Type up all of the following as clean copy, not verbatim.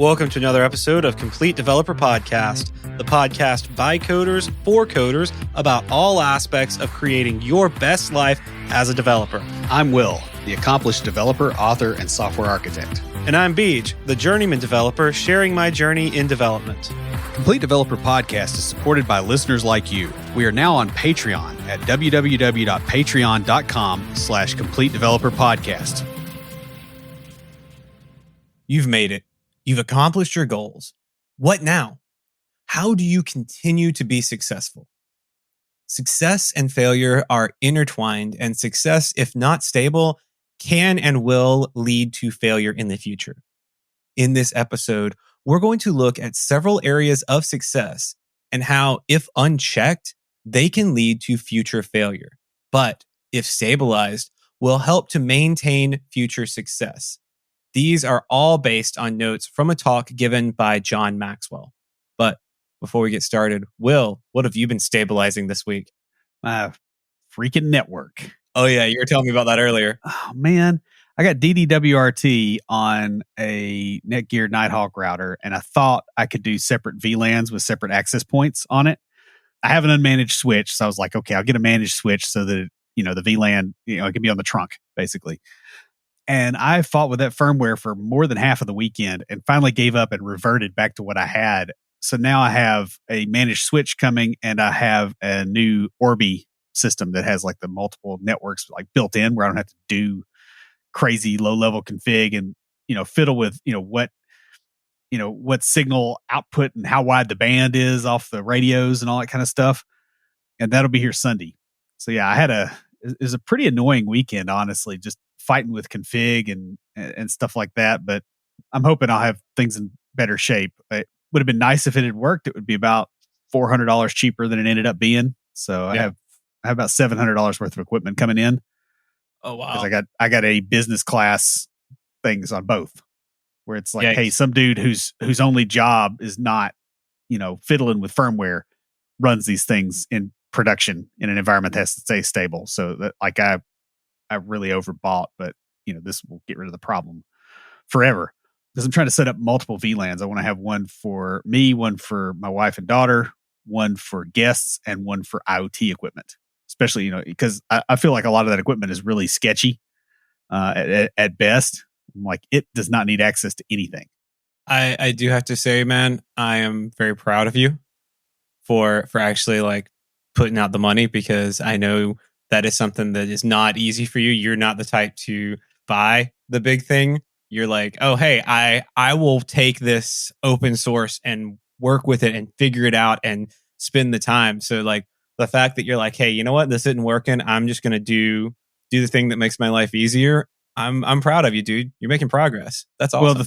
Welcome to another episode of Complete Developer Podcast, the podcast by coders for coders about all aspects of creating your best life as a developer. I'm Will, the accomplished developer, author, and software architect. And I'm Beej, the journeyman developer sharing my journey in development. Complete Developer Podcast is supported by listeners like you. We are now on Patreon at www.patreon.com/Complete Developer Podcast. You've made it. You've accomplished your goals. What now? How do you continue to be successful? Success and failure are intertwined, and success, if not stable, can and will lead to failure in the future. In this episode, we're going to look at several areas of success and how, if unchecked, they can lead to future failure, but if stabilized, will help to maintain future success. These are all based on notes from a talk given by John Maxwell. But before we get started, Will, what have you been stabilizing this week? My freaking network. Oh, yeah, you were telling me about that earlier. Oh, man. I got DDWRT on a Netgear Nighthawk router, and I thought I could do separate VLANs with separate access points on it. I have an unmanaged switch, so I was like, okay, I'll get a managed switch so that, the VLAN, it can be on the trunk, basically. And I fought with that firmware for more than half of the weekend and finally gave up and reverted back to what I had. So now I have a managed switch coming, and I have a new Orbi system that has like the multiple networks like built in, where I don't have to do crazy low level config and, fiddle with, what signal output and how wide the band is off the radios and all that kind of stuff. And that'll be here Sunday. So yeah, it was a pretty annoying weekend, honestly, just fighting with config and stuff like that. But I'm hoping I'll have things in better shape. It would have been nice if it had worked. It would be about $400 cheaper than it ended up being. So yeah. I have about $700 worth of equipment coming in. Oh, wow. Because I got a business class things on both, where it's like, Yikes. Hey, some dude whose only job is not, fiddling with firmware runs these things in production in an environment that has to stay stable. So that I really overbought, but this will get rid of the problem forever, because I'm trying to set up multiple VLANs. I want to have one for me, one for my wife and daughter, one for guests, and one for IoT equipment. Especially, because I feel like a lot of that equipment is really sketchy at best. I'm like, it does not need access to anything. I do have to say, man, I am very proud of you for actually like putting out the money, because I know that is something that is not easy for you. You're not the type to buy the big thing. You're like, oh, hey, I will take this open source and work with it and figure it out and spend the time. So like the fact that you're like, hey, you know what? This isn't working. I'm just going to do the thing that makes my life easier. I'm proud of you, dude. You're making progress. That's awesome. Well, the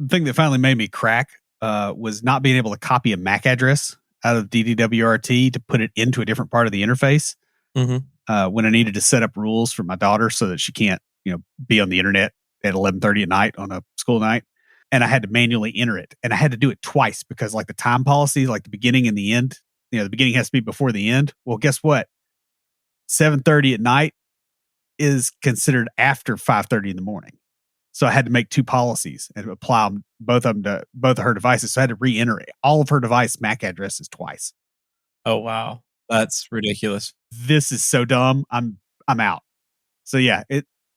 thing that finally made me crack was not being able to copy a MAC address out of DDWRT to put it into a different part of the interface. Mm-hmm. When I needed to set up rules for my daughter so that she can't, be on the internet at 11:30 at night on a school night. And I had to manually enter it. And I had to do it twice, because like the time policy, like the beginning and the end, the beginning has to be before the end. Well, guess what? 7:30 at night is considered after 5:30 in the morning. So I had to make two policies and apply them, both of them to both of her devices. So I had to re-enter all of her device MAC addresses twice. Oh, wow. That's ridiculous. This is so dumb. I'm out. So yeah,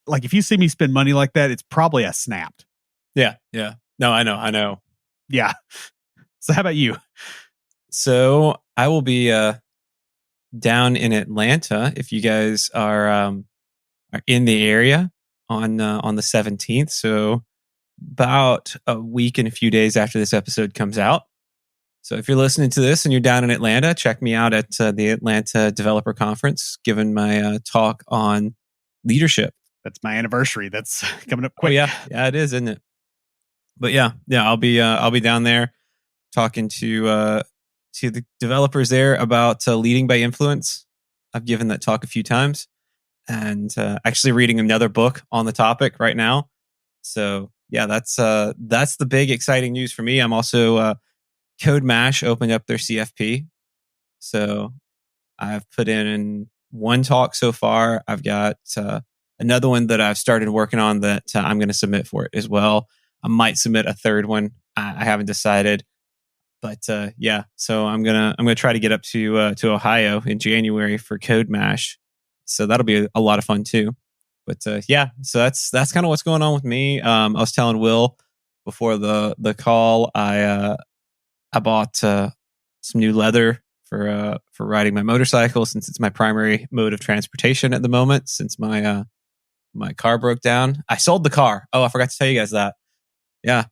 like if you see me spend money like that, it's probably a snapped. Yeah. No, I know. Yeah. So how about you? So I will be down in Atlanta if you guys are in the area on the 17th. So about a week and a few days after this episode comes out. So if you're listening to this and you're down in Atlanta, check me out at the Atlanta Developer Conference, giving my talk on leadership. That's my anniversary. That's coming up quick. Oh, yeah, it is, isn't it? But yeah, I'll be down there talking to the developers there about leading by influence. I've given that talk a few times, and actually reading another book on the topic right now. So yeah, that's the big exciting news for me. I'm also Code Mash opened up their CFP, so I've put in one talk so far. I've got another one that I've started working on that I'm going to submit for it as well. I might submit a third one I haven't decided. But yeah, so I'm gonna try to get up to Ohio in January for Code Mash. So that'll be a lot of fun too. But yeah, so that's kind of what's going on with me. I was telling Will before the call, I bought some new leather for riding my motorcycle, since it's my primary mode of transportation at the moment. Since my car broke down, I sold the car. Oh, I forgot to tell you guys that. Yeah,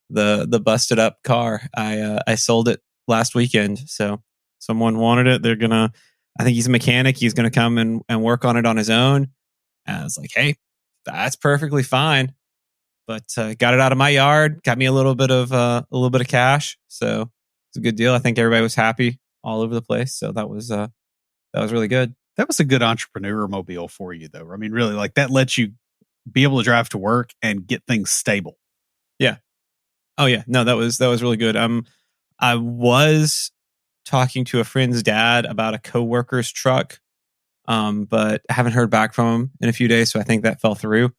the busted up car. I sold it last weekend. So someone wanted it. They're gonna. I think he's a mechanic. He's gonna come and work on it on his own. And I was like, hey, that's perfectly fine. But got it out of my yard. Got me a little bit of cash. So it's a good deal. I think everybody was happy all over the place. So that was really good. That was a good entrepreneur mobile for you, though. I mean, really, like that lets you be able to drive to work and get things stable. Yeah. Oh yeah. No, that was really good. I was talking to a friend's dad about a coworker's truck, but I haven't heard back from him in a few days, so I think that fell through.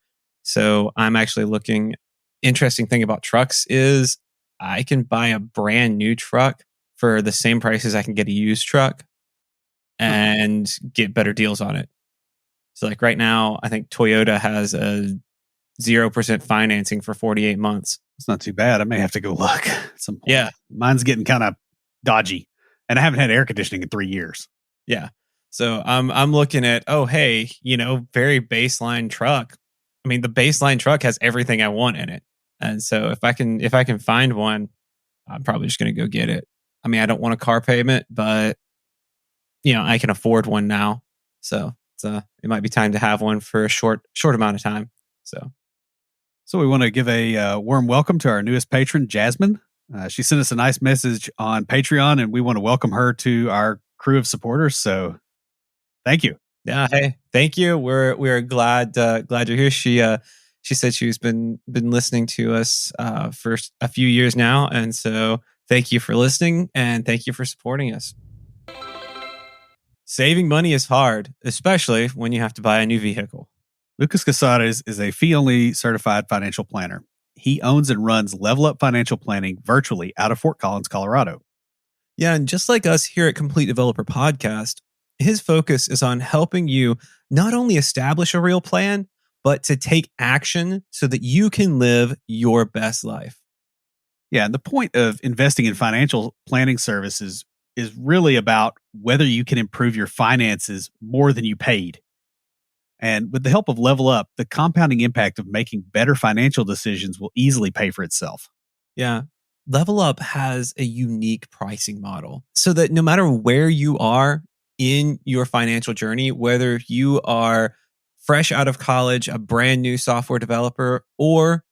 So I'm actually looking. Interesting thing about trucks is I can buy a brand new truck for the same price as I can get a used truck and get better deals on it. So like right now, I think Toyota has a 0% financing for 48 months. It's not too bad. I may have to go look at some point. Yeah. Mine's getting kind of dodgy, and I haven't had air conditioning in 3 years. Yeah. So I'm looking at, oh hey, very baseline truck. I mean, the baseline truck has everything I want in it. And so if I can find one, I'm probably just going to go get it. I mean, I don't want a car payment, but I can afford one now. So it might be time to have one for a short amount of time. So we want to give a warm welcome to our newest patron, Jasmine. She sent us a nice message on Patreon, and we want to welcome her to our crew of supporters. So thank you. Yeah. Hey, thank you. We're glad you're here. She said she's been listening to us for a few years now, and so thank you for listening and thank you for supporting us. Saving money is hard, especially when you have to buy a new vehicle. Lucas Casares is a fee-only certified financial planner. He owns and runs Level Up Financial Planning virtually out of Fort Collins, Colorado. Yeah, and just like us here at Complete Developer Podcast, his focus is on helping you not only establish a real plan, but to take action so that you can live your best life. Yeah, and the point of investing in financial planning services is really about whether you can improve your finances more than you paid. And with the help of Level Up, the compounding impact of making better financial decisions will easily pay for itself. Yeah. Level Up has a unique pricing model so that no matter where you are in your financial journey, whether you are fresh out of college, a brand new software developer, or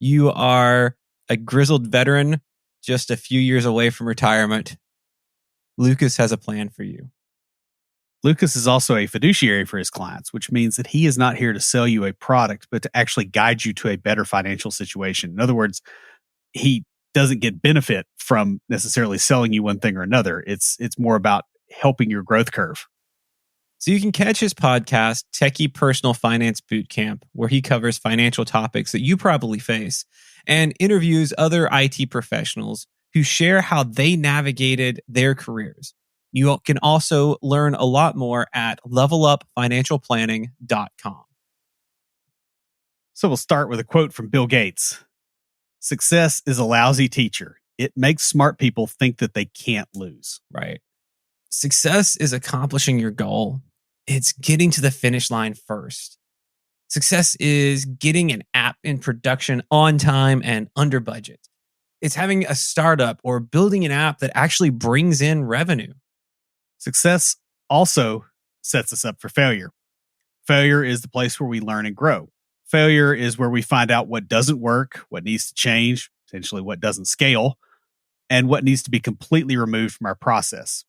you are a grizzled veteran just a few years away from retirement, Lucas has a plan for you. Lucas is also a fiduciary for his clients, which means that he is not here to sell you a product, but to actually guide you to a better financial situation. In other words, he doesn't get benefit from necessarily selling you one thing or another. It's more about helping your growth curve. So you can catch his podcast, Techie Personal Finance Bootcamp, where he covers financial topics that you probably face and interviews other IT professionals who share how they navigated their careers. You can also learn a lot more at levelupfinancialplanning.com. So we'll start with a quote from Bill Gates. Success is a lousy teacher. It makes smart people think that they can't lose. Right. Success is accomplishing your goal. It's getting to the finish line first. Success is getting an app in production on time and under budget. It's having a startup or building an app that actually brings in revenue. Success also sets us up for failure. Failure is the place where we learn and grow. Failure is where we find out what doesn't work, what needs to change, potentially what doesn't scale, and what needs to be completely removed from our process.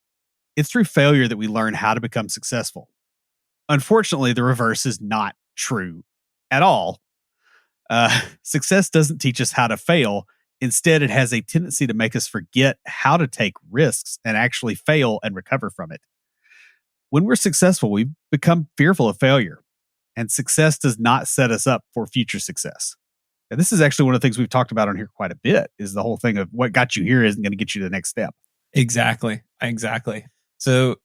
It's through failure that we learn how to become successful. Unfortunately, the reverse is not true at all. Success doesn't teach us how to fail. Instead, it has a tendency to make us forget how to take risks and actually fail and recover from it. When we're successful, we become fearful of failure, and success does not set us up for future success. And this is actually one of the things we've talked about on here quite a bit, is the whole thing of what got you here isn't going to get you to the next step. Exactly. So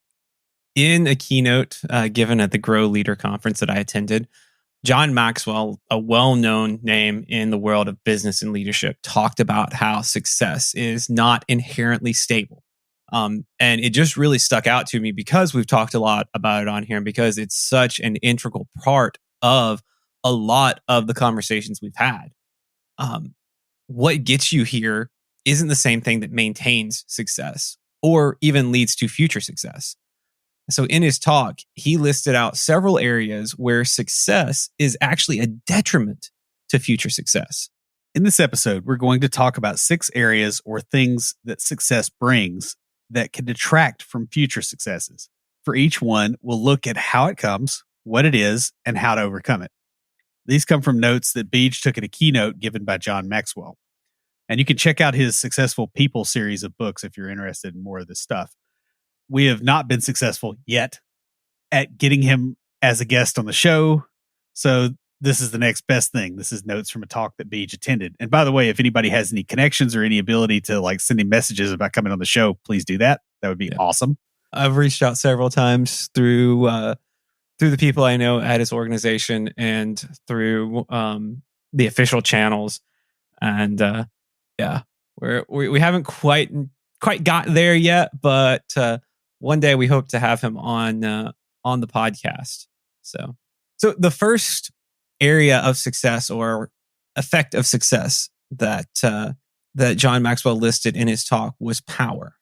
in a keynote given at the Grow Leader conference that I attended, John Maxwell, a well-known name in the world of business and leadership, talked about how success is not inherently stable. And it just really stuck out to me because we've talked a lot about it on here and because it's such an integral part of a lot of the conversations we've had. What gets you here isn't the same thing that maintains success or even leads to future success. So in his talk, he listed out several areas where success is actually a detriment to future success. In this episode, we're going to talk about 6 areas or things that success brings that can detract from future successes. For each one, we'll look at how it comes, what it is, and how to overcome it. These come from notes that Beej took at a keynote given by John Maxwell. And you can check out his Successful People series of books if you're interested in more of this stuff. We have not been successful yet at getting him as a guest on the show. So this is the next best thing. This is notes from a talk that Beej attended. And by the way, if anybody has any connections or any ability to like send him messages about coming on the show, please do that. That would be awesome. I've reached out several times through the people I know at his organization and through the official channels. And we haven't quite got there yet, but one day we hope to have him on the podcast. So the first area of success or effect of success that John Maxwell listed in his talk was power.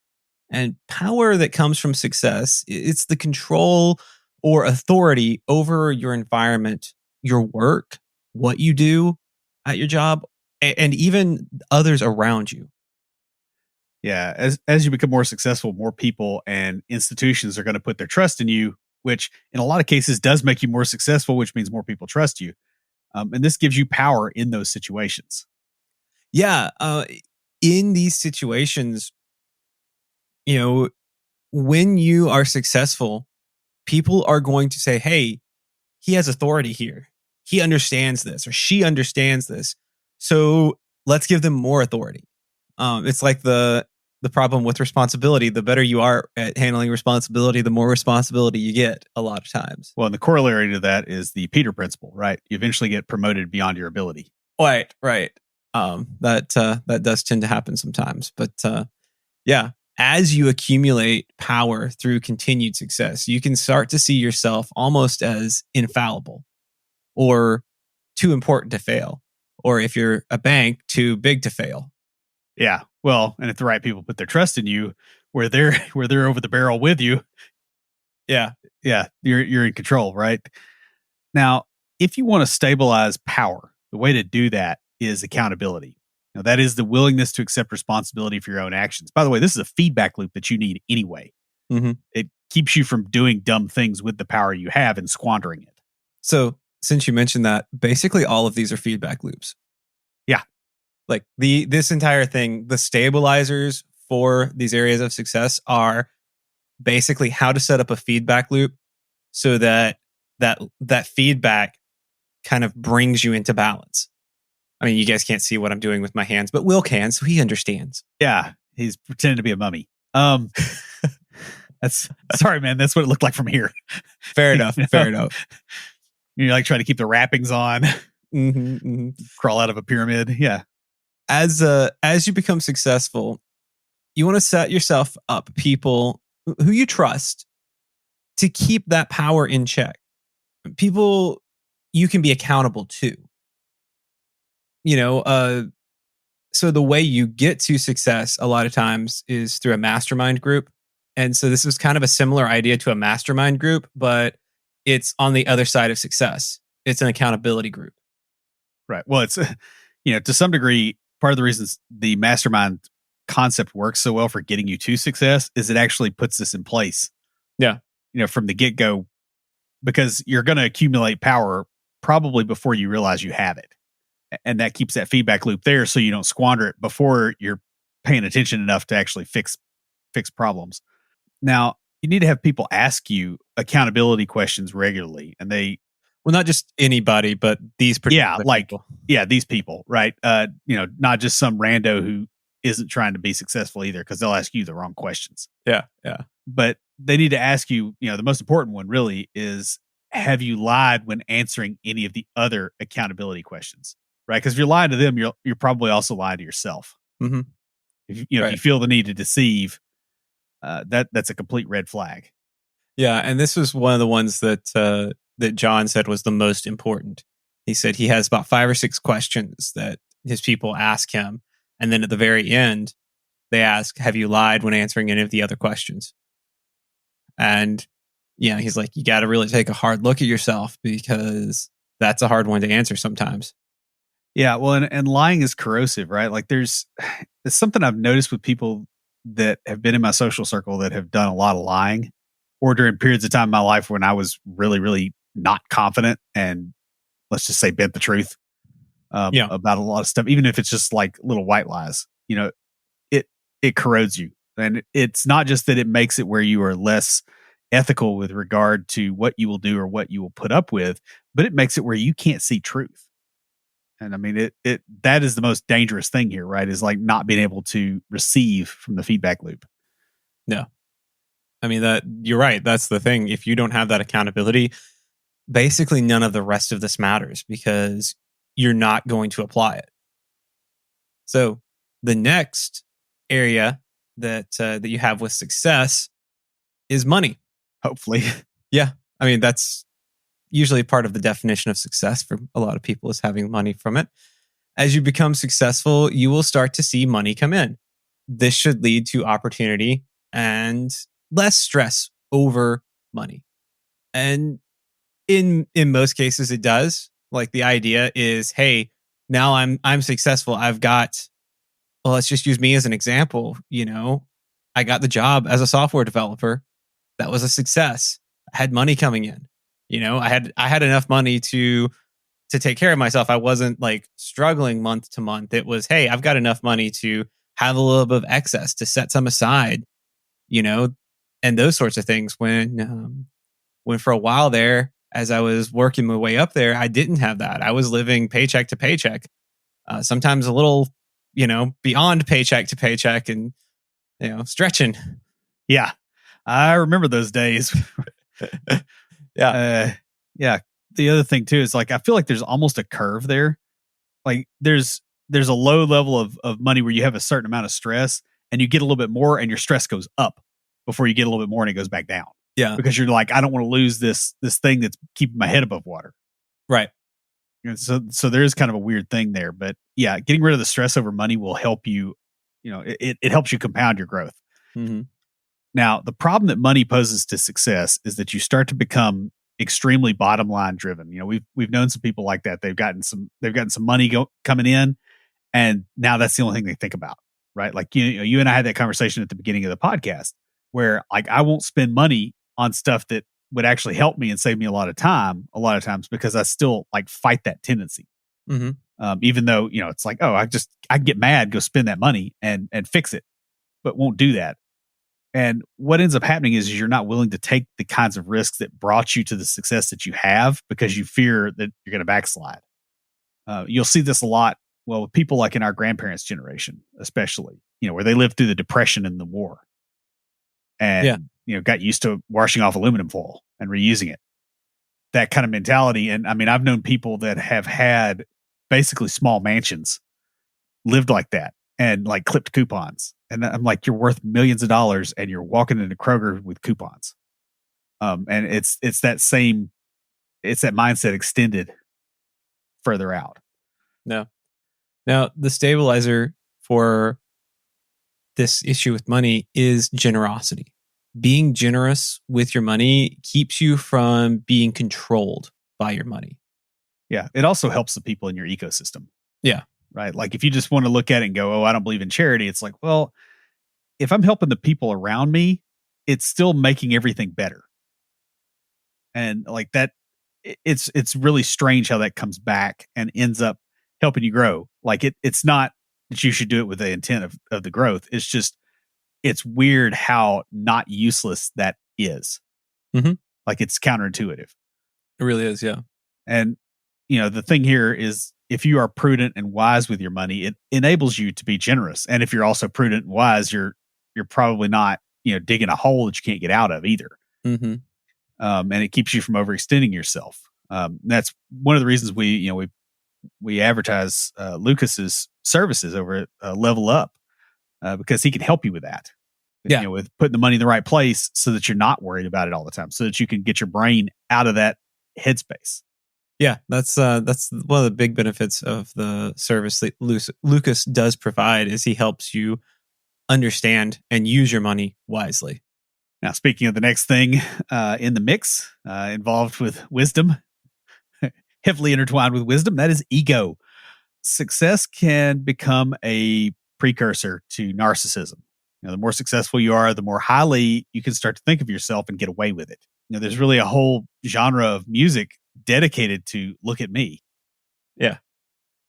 And power that comes from success, it's the control or authority over your environment, your work, what you do at your job, and even others around you. Yeah, as you become more successful, more people and institutions are going to put their trust in you, which in a lot of cases does make you more successful, which means more people trust you. And this gives you power in those situations. Yeah, in these situations, when you are successful, people are going to say, hey, he has authority here. He understands this or she understands this. So let's give them more authority. It's like the problem with responsibility. The better you are at handling responsibility, the more responsibility you get a lot of times. Well, and the corollary to that is the Peter principle, right? You eventually get promoted beyond your ability. Right. That does tend to happen sometimes. But as you accumulate power through continued success, you can start to see yourself almost as infallible or too important to fail. Or if you're a bank, too big to fail. Yeah. Well, and if the right people put their trust in you, where they're over the barrel with you, yeah, you're in control, right? Now, if you want to stabilize power, the way to do that is accountability. Now, that is the willingness to accept responsibility for your own actions. By the way, this is a feedback loop that you need anyway. Mm-hmm. It keeps you from doing dumb things with the power you have and squandering it. So, since you mentioned that, basically all of these are feedback loops. Yeah. Like this entire thing, the stabilizers for these areas of success are basically how to set up a feedback loop so that feedback kind of brings you into balance. I mean, you guys can't see what I'm doing with my hands, but Will can, so he understands. Yeah, he's pretending to be a mummy. That's sorry, man. That's what it looked like from here. Fair enough. Fair enough. You're like trying to keep the wrappings on. Crawl out of a pyramid. Yeah. As you become successful, you want to set yourself up people who you trust to keep that power in check. People you can be accountable to. So the way you get to success a lot of times is through a mastermind group. And so this was kind of a similar idea to a mastermind group, but it's on the other side of success. It's an accountability group. Right. Well, it's, to some degree, part of the reasons the mastermind concept works so well for getting you to success is it actually puts this in place. Yeah. From the get-go, because you're going to accumulate power probably before you realize you have it. And that keeps that feedback loop there so you don't squander it before you're paying attention enough to actually fix problems. Now, you need to have people ask you accountability questions regularly. And Well, not just anybody, but these particular people. These people, right? Not just some rando who isn't trying to be successful either, because they'll ask you the wrong questions. Yeah. But they need to ask you, the most important one really is, have you lied when answering any of the other accountability questions? Right? Because if you're lying to them, you're probably also lying to yourself. Mm-hmm. If you feel the need to deceive, that's a complete red flag. Yeah, and this was one of the ones that John said was the most important. He said he has about 5 or 6 questions that his people ask him, and then at the very end, they ask, "Have you lied when answering any of the other questions?" And he's like, you got to really take a hard look at yourself, because that's a hard one to answer sometimes. Yeah, well, and lying is corrosive, right? Like it's something I've noticed with people that have been in my social circle that have done a lot of lying, or during periods of time in my life when I was really, really not confident and, let's just say, bent the truth about a lot of stuff, even if it's just like little white lies. It corrodes you, and it's not just that it makes it where you are less ethical with regard to what you will do or what you will put up with, but it makes it where you can't see truth. And I mean, that is the most dangerous thing here, right? Is like not being able to receive from the feedback loop. No, I mean, that you're right. That's the thing. If you don't have that accountability, basically none of the rest of this matters, because you're not going to apply it. So the next area that you have with success is money. Hopefully. Yeah. I mean, that's usually part of the definition of success for a lot of people, is having money from it. As you become successful, you will start to see money come in. This should lead to opportunity and less stress over money. And in most cases it does. Like, the idea is, hey, now I'm successful. I've got, well, let's just use me as an example. I got the job as a software developer. That was a success. I had money coming in. I had enough money to take care of myself. I wasn't like struggling month to month. It was, hey, I've got enough money to have a little bit of excess, to set some aside, and those sorts of things. When for a while there, as I was working my way up there, I didn't have that. I was living paycheck to paycheck, sometimes a little, beyond paycheck to paycheck, and stretching. Yeah, I remember those days. Yeah. The other thing too is, like, I feel like there's almost a curve there. Like there's a low level of money where you have a certain amount of stress, and you get a little bit more and your stress goes up before you get a little bit more and it goes back down. Yeah. Because you're like, I don't want to lose this thing that's keeping my head above water. Right. And so there is kind of a weird thing there, but yeah, getting rid of the stress over money will help you, it helps you compound your growth. Mm-hmm. Now, the problem that money poses to success is that you start to become extremely bottom line driven. We've known some people like that. They've gotten some money coming in, and now that's the only thing they think about, right? Like, you and I had that conversation at the beginning of the podcast, where, like, I won't spend money on stuff that would actually help me and save me a lot of times, because I still like fight that tendency. Mm-hmm. Even though, it's like, oh, I get mad, go spend that money and fix it, but won't do that. And what ends up happening is you're not willing to take the kinds of risks that brought you to the success that you have, because you fear that you're going to backslide. You'll see this a lot. Well, with people like in our grandparents' generation, especially, where they lived through the Depression and the war, and got used to washing off aluminum foil and reusing it. That kind of mentality. And I mean, I've known people that have had basically small mansions, lived like that, and like clipped coupons. And I'm like, you're worth millions of dollars and you're walking into Kroger with coupons. And it's that mindset extended further out. No. Now, the stabilizer for this issue with money is generosity. Being generous with your money keeps you from being controlled by your money. Yeah. It also helps the people in your ecosystem. Yeah. Right. Like, if you just want to look at it and go, oh, I don't believe in charity, it's like, well, if I'm helping the people around me, it's still making everything better. And like that, it's really strange how that comes back and ends up helping you grow. Like, it's not that you should do it with the intent of the growth. It's just, it's weird how not useless that is. Mm-hmm. Like, it's counterintuitive. It really is. Yeah. And, the thing here is if you are prudent and wise with your money, it enables you to be generous. And if you're also prudent and wise, you're probably not, digging a hole that you can't get out of either. Mm-hmm. And it keeps you from overextending yourself. That's one of the reasons we advertise Lucas's services over at Level Up because he can help you with that. Yeah. With putting the money in the right place so that you're not worried about it all the time, so that you can get your brain out of that headspace. Yeah, that's one of the big benefits of the service that Lucas does provide is he helps you understand and use your money wisely. Now, speaking of the next thing in the mix, involved with wisdom, heavily intertwined with wisdom, that is ego. Success can become a precursor to narcissism. The more successful you are, the more highly you can start to think of yourself and get away with it. There's really a whole genre of music dedicated to "Look at me." Yeah,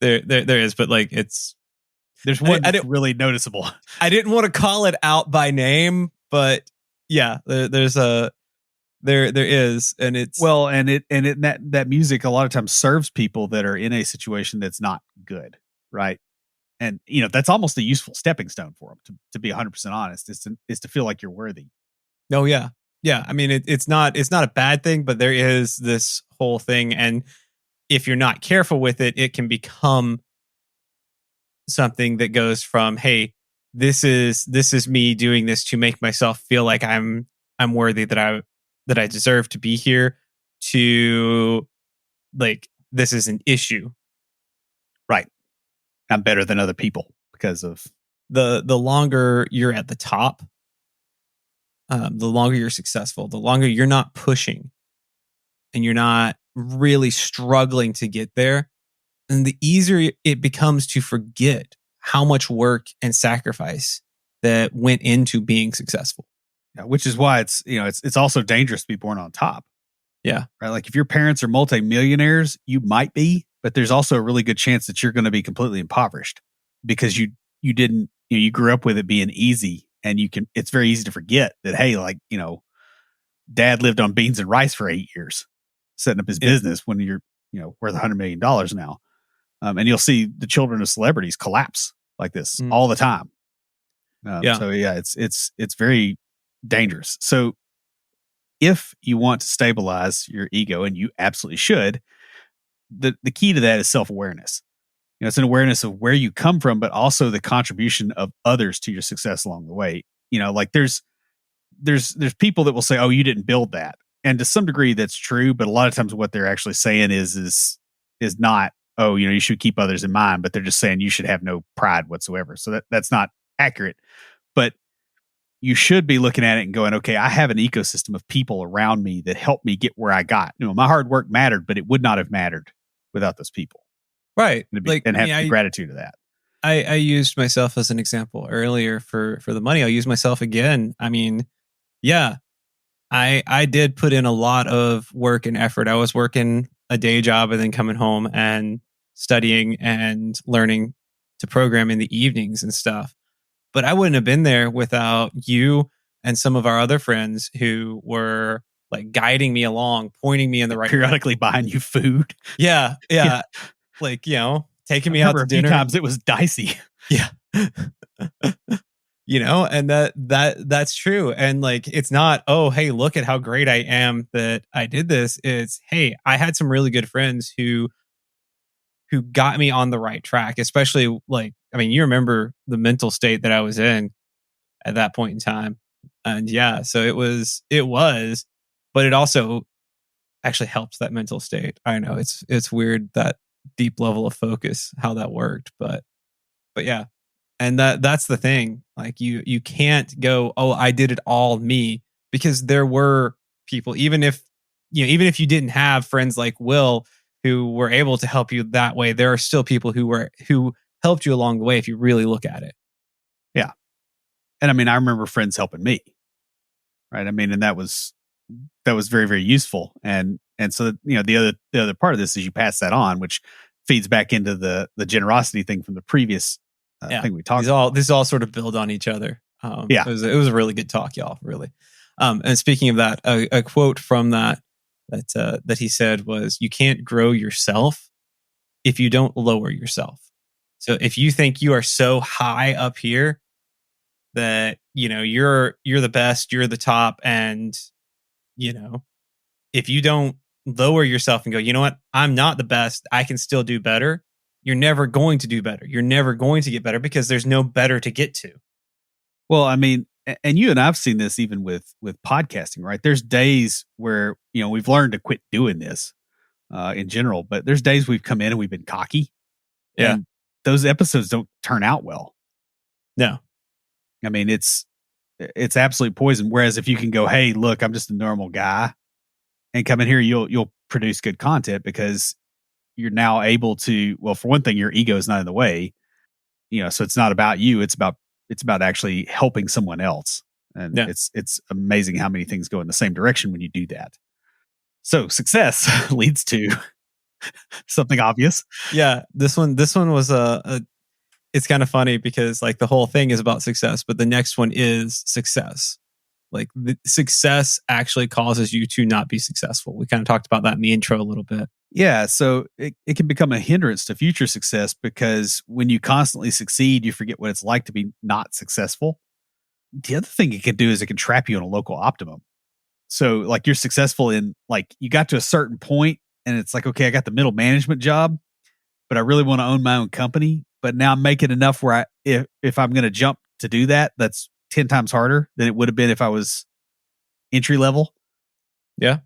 there is, but like there's one that's really noticeable. I didn't want to call it out by name, but yeah, there is, and it's that music a lot of times serves people that are in a situation that's not good, right? And that's almost a useful stepping stone for them. To be 100% honest, is to feel like you're worthy. Oh yeah. Yeah, I mean, it's not a bad thing, but there is this whole thing, and if you're not careful with it, it can become something that goes from, "Hey, this is me doing this to make myself feel like I'm worthy, that I deserve to be here," to like, this is an issue, right? I'm better than other people because of the longer you're at the top. The longer you're successful, the longer you're not pushing and you're not really struggling to get there, and the easier it becomes to forget how much work and sacrifice that went into being successful. Yeah, which is why it's also dangerous to be born on top. Yeah. Right. Like if your parents are multimillionaires, you might be, but there's also a really good chance that you're going to be completely impoverished because you didn't, you grew up with it being easy. And it's very easy to forget that, hey, like, dad lived on beans and rice for 8 years, setting up his business when you're, worth $100 million now. And you'll see the children of celebrities collapse like this all the time. So yeah, it's very dangerous. So if you want to stabilize your ego, and you absolutely should, the key to that is self-awareness. It's an awareness of where you come from, but also the contribution of others to your success along the way. Like there's people that will say, "Oh, you didn't build that," and to some degree that's true. But a lot of times, what they're actually saying is not, "Oh, you should keep others in mind," but they're just saying you should have no pride whatsoever. So that's not accurate. But you should be looking at it and going, "Okay, I have an ecosystem of people around me that helped me get where I got. My hard work mattered, but it would not have mattered without those people." Right. And have gratitude to that. I used myself as an example earlier for the money. I'll use myself again. I mean, yeah, I did put in a lot of work and effort. I was working a day job and then coming home and studying and learning to program in the evenings and stuff. But I wouldn't have been there without you and some of our other friends who were like guiding me along, pointing me in the right periodically buying you food. Yeah. Like, taking me out to dinner. A few times it was dicey. Yeah. And that's true. And like, it's not, "Oh, hey, look at how great I am that I did this." It's, hey, I had some really good friends who got me on the right track, especially like, I mean, you remember the mental state that I was in at that point in time. And yeah, so it was, but it also actually helps that mental state. I know it's weird, that deep level of focus, how that worked, but yeah. And that's the thing. Like you can't go, "Oh, I did it all me," because there were people, even if you didn't have friends like Will who were able to help you that way, there are still people who helped you along the way if you really look at it. Yeah. And I mean, I remember friends helping me. Right. I mean, and that was very, very useful. And so, the other part of this is you pass that on, which feeds back into the generosity thing from the previous thing we talked about. This all sort of build on each other. Yeah. It was a really good talk, y'all, really. And speaking of that, a quote from that that he said was, you can't grow yourself if you don't lower yourself. So if you think you are so high up here that, you're the best, you're the top, and, you know, if you don't lower yourself and go, you know what, I'm not the best, I can still do better, you're never going to do better. You're never going to get better because there's no better to get to. Well, I mean, and you and I've seen this even with podcasting, right? There's days where, we've learned to quit doing this in general, but there's days we've come in and we've been cocky. Yeah. And those episodes don't turn out well. No. I mean, it's absolute poison. Whereas if you can go, hey, look, I'm just a normal guy, and come in here, you'll produce good content because you're now able to. Well, for one thing, your ego is not in the way. So it's not about you. It's about actually helping someone else, and Yeah. it's amazing how many things go in the same direction when you do that. So success leads to something obvious. Yeah, this one was it's kind of funny because like the whole thing is about success, but the next one is success. Like the success actually causes you to not be successful. We kind of talked about that in the intro a little bit. Yeah, so it can become a hindrance to future success because when you constantly succeed, you forget what it's like to be not successful. The other thing it can do is it can trap you in a local optimum. So like you're successful in, like, you got to a certain point and it's like, okay, I got the middle management job, but I really want to own my own company. But now I'm making enough where if I'm going to jump to do that, that's 10 times harder than it would have been if I was entry level. Yeah.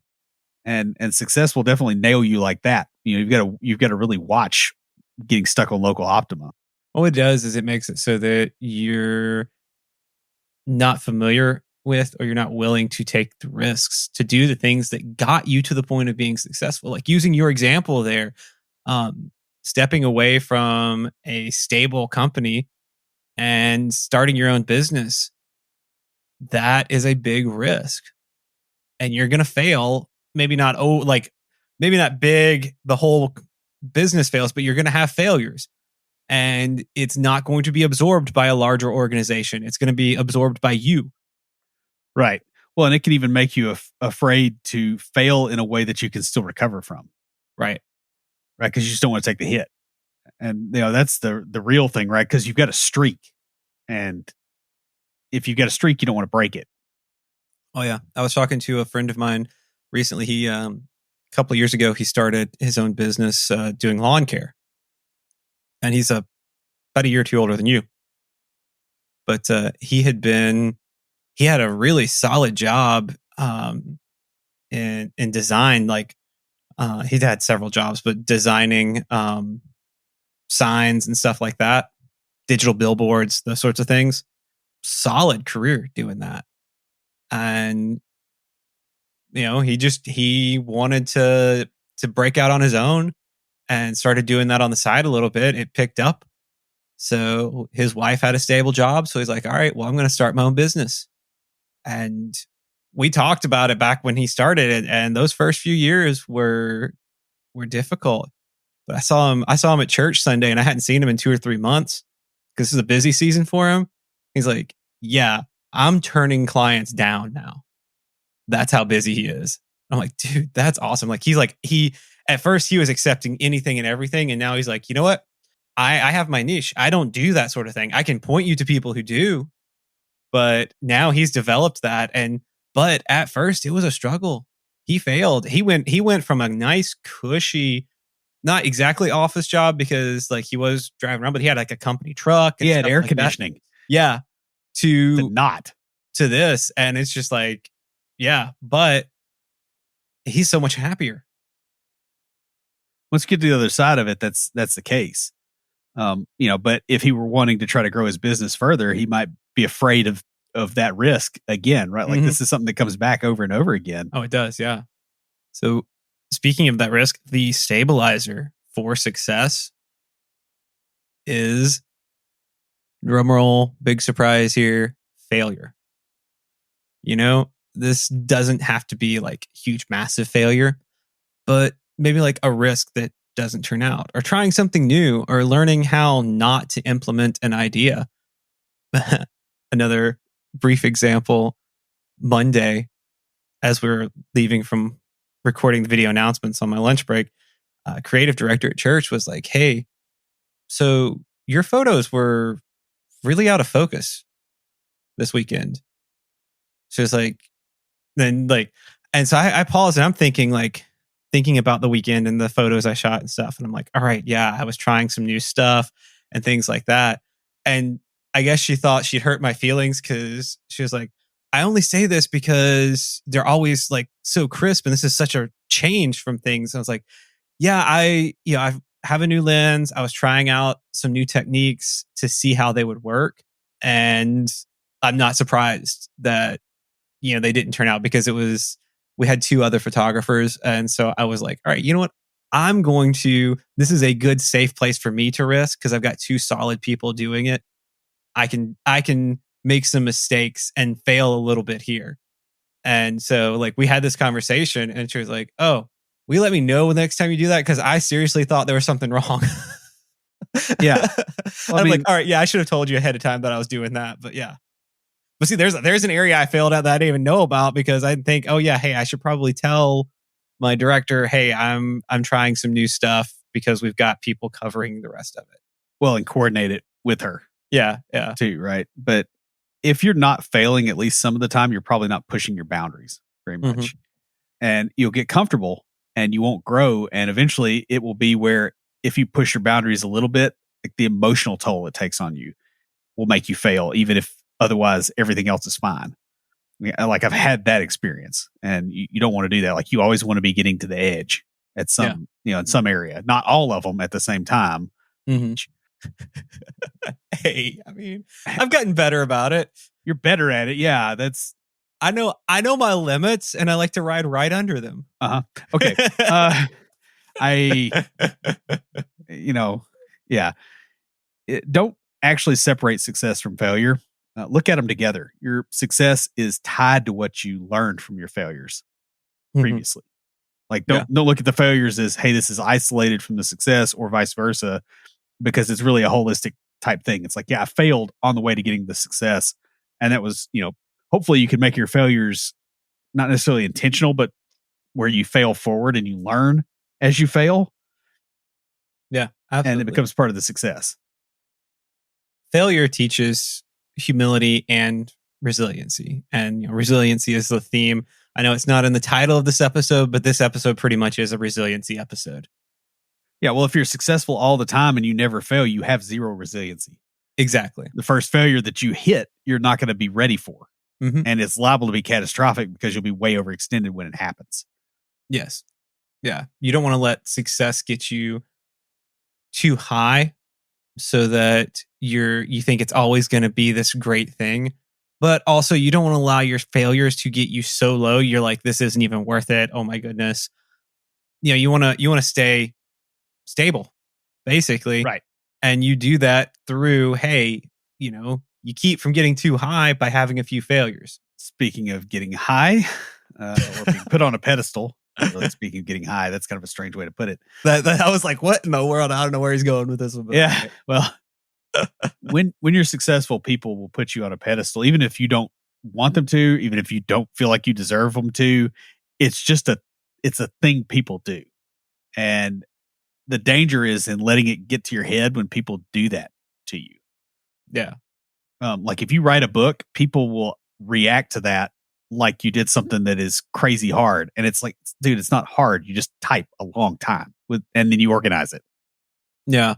And success will definitely nail you like that. You've got to really watch getting stuck on local optima. What it does is it makes it so that you're not familiar with, or you're not willing to take the risks to do the things that got you to the point of being successful. Like using your example there, stepping away from a stable company and starting your own business. That is a big risk, and you're going to fail. Maybe not big, the whole business fails, but you're going to have failures, and it's not going to be absorbed by a larger organization. It's going to be absorbed by you. Right. Well, and it can even make you afraid to fail in a way that you can still recover from. Right. Right. Because you just don't want to take the hit. And, that's the real thing, right? Because you've got a streak. And if you've got a streak, you don't want to break it. Oh, yeah. I was talking to a friend of mine recently. He, a couple of years ago, he started his own business doing lawn care. And he's about a year or two older than you. But he had a really solid job in design. Like he'd had several jobs, but designing signs and stuff like that, digital billboards, those sorts of things. Solid career doing that. And he wanted to break out on his own and started doing that on the side a little bit. It picked up. So his wife had a stable job. So he's like, all right, well, I'm going to start my own business. And we talked about it back when he started it. And those first few years were difficult. But I saw him at church Sunday, and I hadn't seen him in 2 or 3 months because this is a busy season for him. He's like, yeah, I'm turning clients down now. That's how busy he is. I'm like, dude, that's awesome. Like he at first he was accepting anything and everything. And now he's like, you know what? I have my niche. I don't do that sort of thing. I can point you to people who do, but now he's developed that. But at first it was a struggle. He failed. He went from a nice, cushy, not exactly office job because like he was driving around, but he had like a company truck. He had air conditioning. Yeah. To this. And it's just like, yeah, but he's so much happier. Once you get to the other side of it, that's the case. But if he were wanting to try to grow his business further, he might be afraid of that risk again, right? Like this is something that comes back over and over again. Oh, it does. Yeah. So speaking of that risk, the stabilizer for success is, drumroll, big surprise here, failure. This doesn't have to be like huge, massive failure, but maybe like a risk that doesn't turn out, or trying something new, or learning how not to implement an idea. Another brief example, Monday, as we were leaving from recording the video announcements on my lunch break, creative director at church was like, "Hey, so your photos were really out of focus this weekend." She was like, then like, and so I paused and I'm thinking about the weekend and the photos I shot and stuff. And I'm like, all right, yeah, I was trying some new stuff and things like that. And I guess she thought she'd hurt my feelings because she was like, I only say this because they're always like so crisp and this is such a change from things. And I was like, yeah, I have a new lens. I was trying out some new techniques to see how they would work. And I'm not surprised that, they didn't turn out because we had two other photographers. And so I was like, all right, you know what? This is a good, safe place for me to risk because I've got two solid people doing it. I can make some mistakes and fail a little bit here. And so like we had this conversation and she was like, oh, will you let me know the next time you do that? Because I seriously thought there was something wrong. Yeah. Well, I'm like, all right, yeah, I should have told you ahead of time that I was doing that. But yeah. But see, there's an area I failed at that I didn't even know about because I think, oh yeah, hey, I should probably tell my director, hey, I'm trying some new stuff because we've got people covering the rest of it. Well, and coordinate it with her. Yeah. Too, right? But if you're not failing at least some of the time, you're probably not pushing your boundaries very much. Mm-hmm. And you'll get comfortable and you won't grow. And eventually it will be where if you push your boundaries a little bit, like the emotional toll it takes on you will make you fail, even if otherwise everything else is fine. Like I've had that experience and you don't want to do that. Like you always want to be getting to the edge at some, in some area, not all of them at the same time. Mm-hmm. Hey, I mean, I've gotten better about it. You're better at it. Yeah. I know my limits and I like to ride right under them. Okay. Don't actually separate success from failure. Look at them together. Your success is tied to what you learned from your failures previously. Like don't look at the failures as, hey, this is isolated from the success or vice versa, because it's really a holistic type thing. It's like, yeah, I failed on the way to getting the success. And that was, hopefully you can make your failures not necessarily intentional, but where you fail forward and you learn as you fail. Yeah, absolutely. And it becomes part of the success. Failure teaches humility and resiliency. And resiliency is the theme. I know it's not in the title of this episode, but this episode pretty much is a resiliency episode. Yeah, well, if you're successful all the time and you never fail, you have zero resiliency. Exactly. The first failure that you hit, you're not going to be ready for. Mm-hmm. And it's liable to be catastrophic because you'll be way overextended when it happens. Yes. Yeah. You don't want to let success get you too high so that you think it's always going to be this great thing. But also you don't want to allow your failures to get you so low. You're like, this isn't even worth it. Oh my goodness. You want to stay stable, basically. Right. And you do that through, hey, you keep from getting too high by having a few failures. Speaking of getting high, or being put on a pedestal. Really, speaking of getting high, that's kind of a strange way to put it. That I was like, what in the world? I don't know where he's going with this one. But yeah. Okay. Well, when you're successful, people will put you on a pedestal, even if you don't want them to, even if you don't feel like you deserve them to. It's a thing people do. And the danger is in letting it get to your head when people do that to you. Yeah. Like if you write a book, people will react to that like you did something that is crazy hard. And it's like, dude, it's not hard. You just type a long time and then you organize it. Yeah.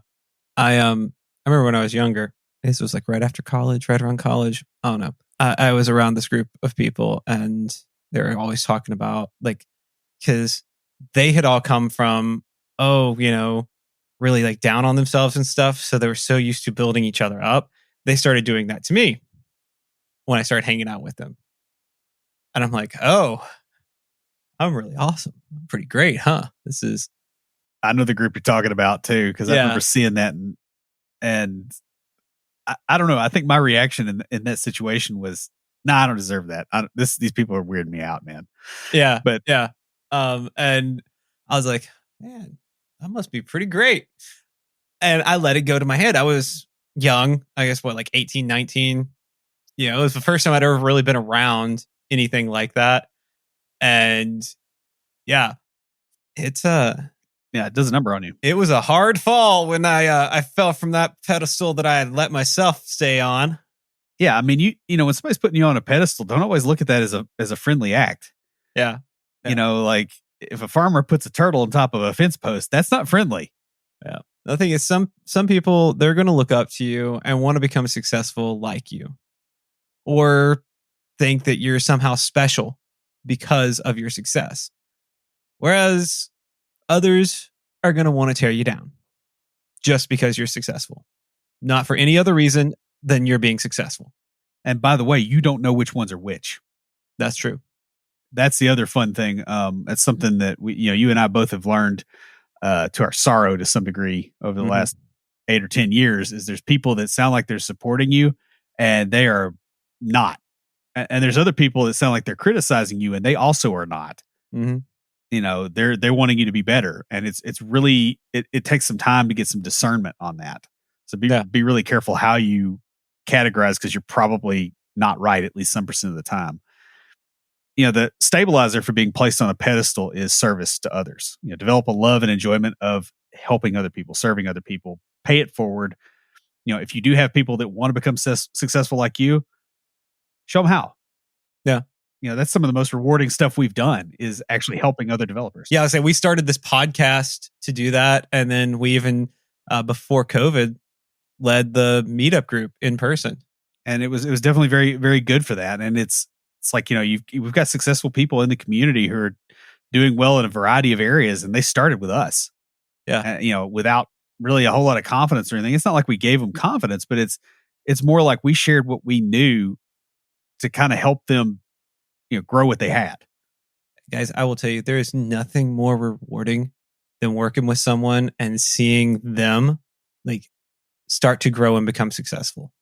I remember when I was younger, this was like right after college, right around college. I don't know. I was around this group of people and they were always talking about because they had all come from, really like down on themselves and stuff. So they were so used to building each other up. They started doing that to me when I started hanging out with them. And I'm like, oh, I'm really awesome. I'm pretty great, huh? I know the group you're talking about too, because I remember seeing that and I don't know. I think my reaction in that situation was, nah, I don't deserve that. These people are weirding me out, man. Yeah. But yeah. And I was like, man, that must be pretty great. And I let it go to my head. I was young, I guess, like 18, 19. It was the first time I'd ever really been around anything like that. And Yeah. It's Yeah, it does a number on you. it was a hard fall when I fell from that pedestal that I had let myself stay on. Yeah, I mean, you know, when somebody's putting you on a pedestal, don't always look at that as a friendly act. Yeah. You know, like if a farmer puts a turtle on top of a fence post, that's not friendly. Yeah. The thing is, some people, they're going to look up to you and want to become successful like you, or think that you're somehow special because of your success. Whereas others are going to want to tear you down just because you're successful, not for any other reason than you're being successful. And by the way, you don't know which ones are which. That's true. That's the other fun thing. It's something that you and I both have learned to our sorrow to some degree over the last 8 or 10 years. Is there's people that sound like they're supporting you, and they are not. And there's other people that sound like they're criticizing you, and they also are not. Mm-hmm. You know, they're wanting you to be better, and it's really it takes some time to get some discernment on that. So be really careful how you categorize, because you're probably not right at least some percent of the time. You know, the stabilizer for being placed on a pedestal is service to others. You know, develop a love and enjoyment of helping other people, serving other people, pay it forward. You know, if you do have people that want to become successful like you, show them how. Yeah. You know, that's some of the most rewarding stuff we've done, is actually helping other developers. Yeah, I say we started this podcast to do that, and then we even before COVID led the meetup group in person, and it was definitely very, very good for that. And it's like, you know, we've got successful people in the community who are doing well in a variety of areas, and they started with us. Yeah, you know, without really a whole lot of confidence or anything. It's not like we gave them confidence, but it's more like we shared what we knew to kind of help them, you know, grow what they had. Guys, I will tell you, there is nothing more rewarding than working with someone and seeing them like start to grow and become successful.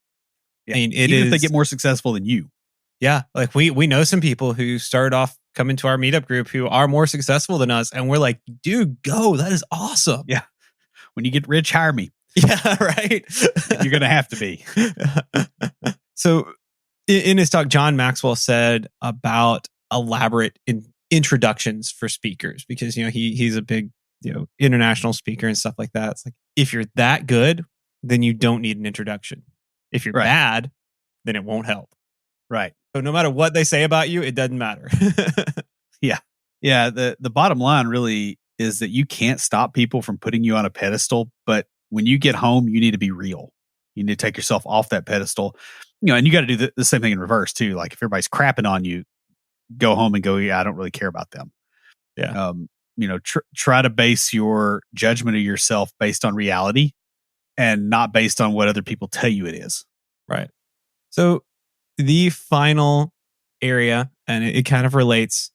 Yeah. I mean, even if they get more successful than you. Yeah, like we know some people who started off coming to our meetup group who are more successful than us, and we're like, dude, go! That is awesome. Yeah, when you get rich, hire me. Yeah, right. You're gonna have to be. So, in his talk, John Maxwell said about elaborate introductions for speakers, because you know he's a big international speaker and stuff like that. It's like, if you're that good, then you don't need an introduction. If you're bad, then it won't help. Right. So no matter what they say about you, it doesn't matter. Yeah. Yeah. The bottom line really is that you can't stop people from putting you on a pedestal, but when you get home, you need to be real. You need to take yourself off that pedestal. You know, and you got to do the same thing in reverse too. Like if everybody's crapping on you, go home and go, yeah, I don't really care about them. Yeah. You know, try to base your judgment of yourself based on reality and not based on what other people tell you it is. Right. So the final area, and it kind of relates,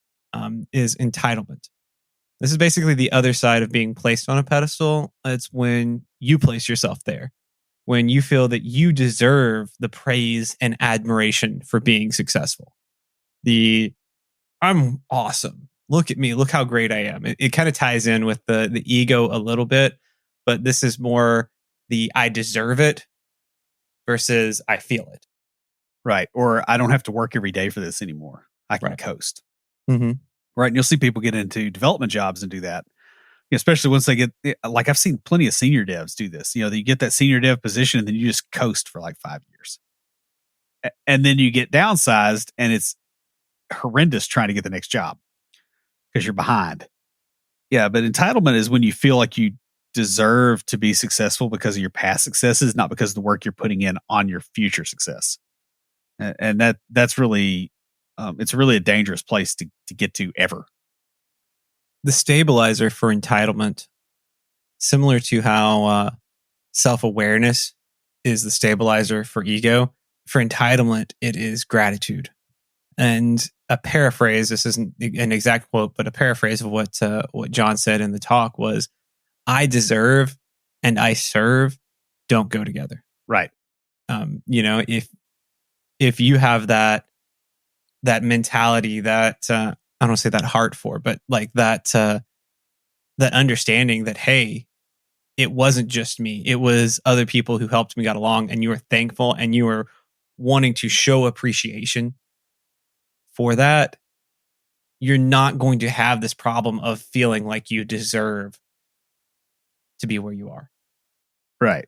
is entitlement. This is basically the other side of being placed on a pedestal. It's when you place yourself there, when you feel that you deserve the praise and admiration for being successful. I'm awesome. Look at me. Look how great I am. It kind of ties in with the ego a little bit, but this is more the I deserve it versus I feel it. Right. Or I don't have to work every day for this anymore. I can coast. Mm-hmm. Right. And you'll see people get into development jobs and do that, especially once they get, like I've seen plenty of senior devs do this. You know, you get that senior dev position and then you just coast for like 5 years. And then you get downsized and it's horrendous trying to get the next job because you're behind. Yeah. But entitlement is when you feel like you deserve to be successful because of your past successes, not because of the work you're putting in on your future success. And that's really, it's really a dangerous place to get to ever. The stabilizer for entitlement, similar to how self-awareness is the stabilizer for ego, for entitlement, it is gratitude. And a paraphrase, this isn't an exact quote, but a paraphrase of what John said in the talk was, I deserve and I serve don't go together. Right. You know, if you have that mentality, that I don't want to say that heart for, but like that understanding that, hey, it wasn't just me, it was other people who helped me got along, and you were thankful and you were wanting to show appreciation for that, you're not going to have this problem of feeling like you deserve to be where you are. Right.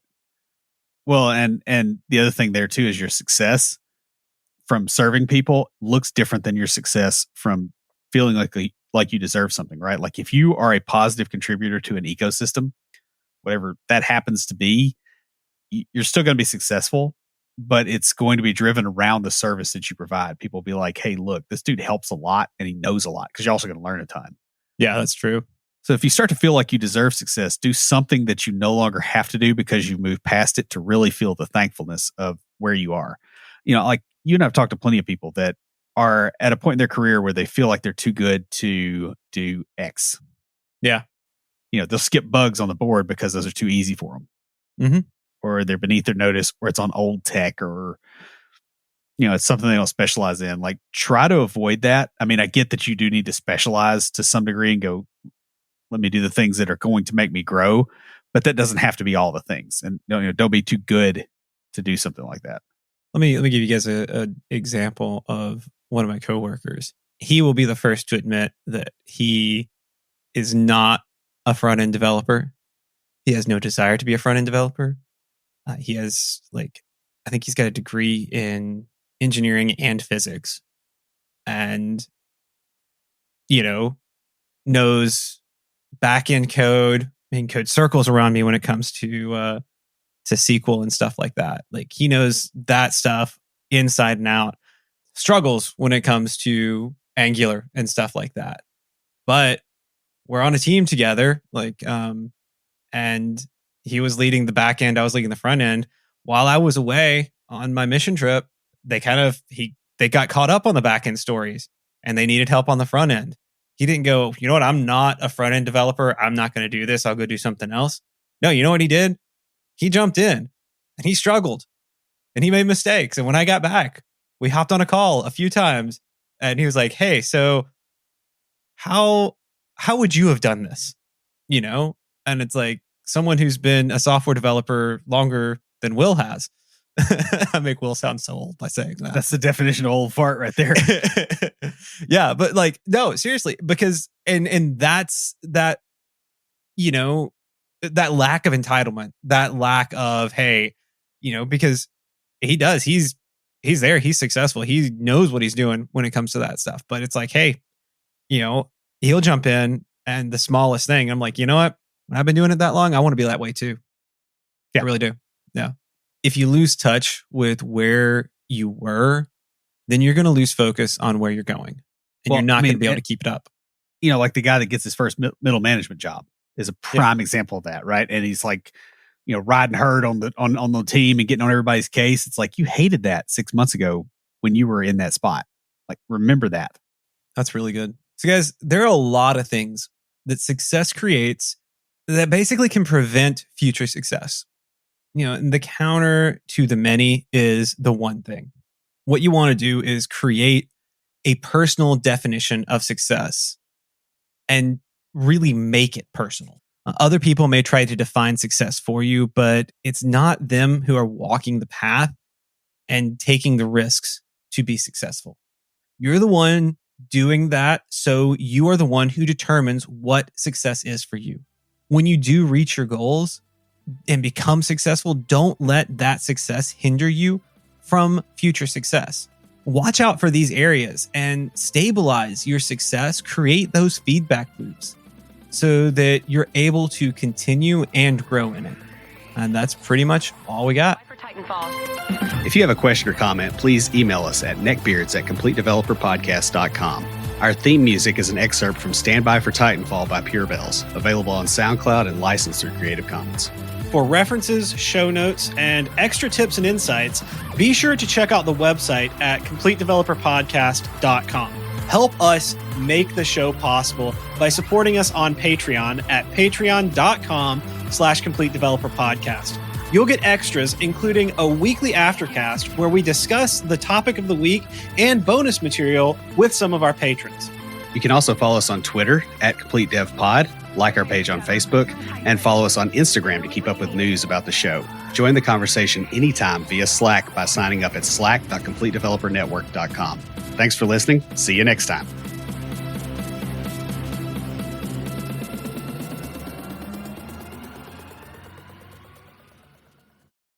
Well, and the other thing there too is your success from serving people looks different than your success from feeling like you deserve something, right? Like if you are a positive contributor to an ecosystem, whatever that happens to be, you're still going to be successful, but it's going to be driven around the service that you provide. People will be like, hey, look, this dude helps a lot and he knows a lot, because you're also going to learn a ton. Yeah, that's true. So if you start to feel like you deserve success, do something that you no longer have to do because you've moved past it to really feel the thankfulness of where you are. You know, like you and I've talked to plenty of people that are at a point in their career where they feel like they're too good to do X. Yeah. You know, they'll skip bugs on the board because those are too easy for them. Mm-hmm. Or they're beneath their notice, or it's on old tech, or, you know, it's something they don't specialize in. Like, try to avoid that. I mean, I get that you do need to specialize to some degree and go, let me do the things that are going to make me grow, but that doesn't have to be all the things. And don't be too good to do something like that. Let me give you guys a example of one of my coworkers. He will be the first to admit that he is not a front end developer. He has no desire to be a front end developer. He has I think he's got a degree in engineering and physics, and knows back end code. Code circles around me when it comes to SQL and stuff like that. Like, he knows that stuff inside and out. Struggles when it comes to Angular and stuff like that. But we're on a team together, and he was leading the back end, I was leading the front end. While I was away on my mission trip, they got caught up on the back end stories and they needed help on the front end. He didn't go, you know what, I'm not a front end developer, I'm not going to do this, I'll go do something else. No, you know what he did? He jumped in and he struggled and he made mistakes. And when I got back, we hopped on a call a few times and he was like, hey, so how would you have done this? And it's like, someone who's been a software developer longer than Will has. I make Will sound so old by saying that. That's the definition of old fart right there. Yeah, but no, seriously, because and that's that, that lack of entitlement, that lack of, hey, because he's there, he's successful, he knows what he's doing when it comes to that stuff. But it's like, hey, he'll jump in and the smallest thing, I'm like, you know what? When I've been doing it that long, I want to be that way too. Yeah. I really do. Yeah. If you lose touch with where you were, then you're going to lose focus on where you're going. And you're not going to be able to keep it up. Like the guy that gets his first middle management job is a prime example of that, right? And he's like, riding herd on the team and getting on everybody's case. It's like, you hated that 6 months ago when you were in that spot. Like, remember that. That's really good. So guys, there are a lot of things that success creates that basically can prevent future success. And the counter to the many is the one thing. What you want to do is create a personal definition of success and really make it personal. Other people may try to define success for you, but it's not them who are walking the path and taking the risks to be successful. You're the one doing that, so you are the one who determines what success is for you. When you do reach your goals and become successful, don't let that success hinder you from future success. Watch out for these areas and stabilize your success. Create those feedback loops so that you're able to continue and grow in it. And that's pretty much all we got. If you have a question or comment, please email us at neckbeards@completedeveloperpodcast.com. Our theme music is an excerpt from Stand By for Titanfall by Pure Bells, available on SoundCloud and licensed through Creative Commons. For references, show notes, and extra tips and insights, be sure to check out the website at completedeveloperpodcast.com. Help us make the show possible by supporting us on Patreon at patreon.com/completedeveloperpodcast. You'll get extras, including a weekly aftercast where we discuss the topic of the week and bonus material with some of our patrons. You can also follow us on Twitter at CompleteDevPod, like our page on Facebook, and follow us on Instagram to keep up with news about the show. Join the conversation anytime via Slack by signing up at slack.completedevelopernetwork.com. Thanks for listening. See you next time.